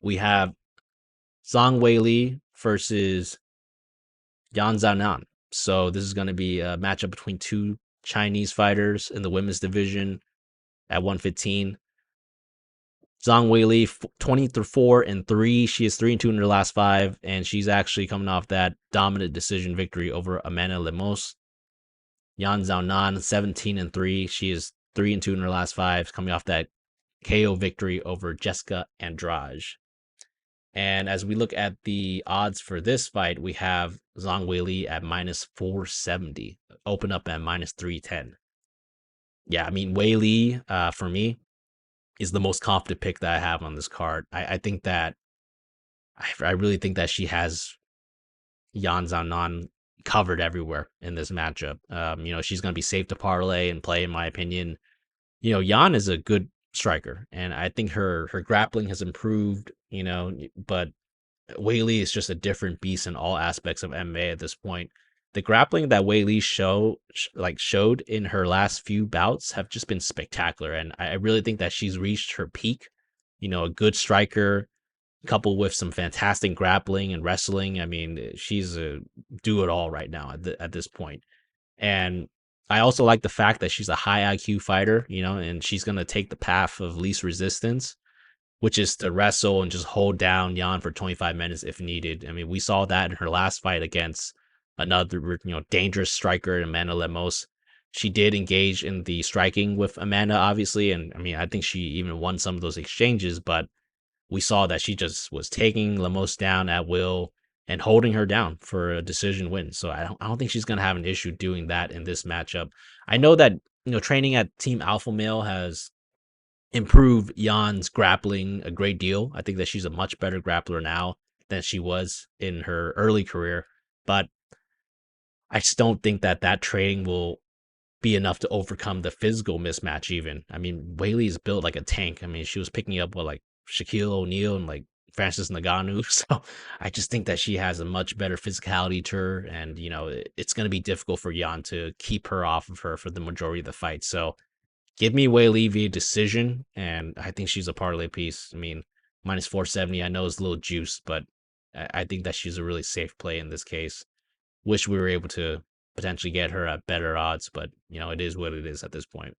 we have Zhang Weili versus Yan Xiaonan. So this is going to be a matchup between two Chinese fighters in the women's division at 115. Zhang Weili 24-3. She is 3-2 in her last five, and she's actually coming off that dominant decision victory over Amanda Lemos. Yan Xiaonan 17-3. She is 3-2 in her last five, coming off that KO victory over Jessica Andrade. And as we look at the odds for this fight, we have Zhang Weili at minus 470, open up at minus 310. Yeah, I mean, Weili, for me, is the most confident pick that I have on this card. I think that, I really think that she has Yan Xiaonan covered everywhere in this matchup. She's going to be safe to parlay and play, in my opinion. Yan is a good striker, and I think her grappling has improved, but Weili is just a different beast in all aspects of MMA at this point. The grappling that Weili showed in her last few bouts have just been spectacular, and I really think that she's reached her peak. A good striker coupled with some fantastic grappling and wrestling. I mean, she's a do it all right now at this point. And I also like the fact that she's a high IQ fighter, and she's going to take the path of least resistance, which is to wrestle and just hold down Yan for 25 minutes if needed. I mean, we saw that in her last fight against another, dangerous striker, Amanda Lemos. She did engage in the striking with Amanda, obviously, and I mean, I think she even won some of those exchanges, but we saw that she just was taking Lemos down at will and holding her down for a decision win. So I don't think she's going to have an issue doing that in this matchup. I know that, training at Team Alpha Male has improved Jan's grappling a great deal. I think that she's a much better grappler now than she was in her early career, but I just don't think that training will be enough to overcome the physical mismatch even. I mean, Weili is built like a tank. I mean, she was picking up like Shaquille O'Neal and like Francis Ngannou. So I just think that she has a much better physicality to her. And, it's going to be difficult for Yan to keep her off of her for the majority of the fight. So give me Weili via decision. And I think she's a parlay piece. I mean, minus 470, I know is a little juiced, but I think that she's a really safe play in this case. Wish we were able to potentially get her at better odds, but it is what it is at this point.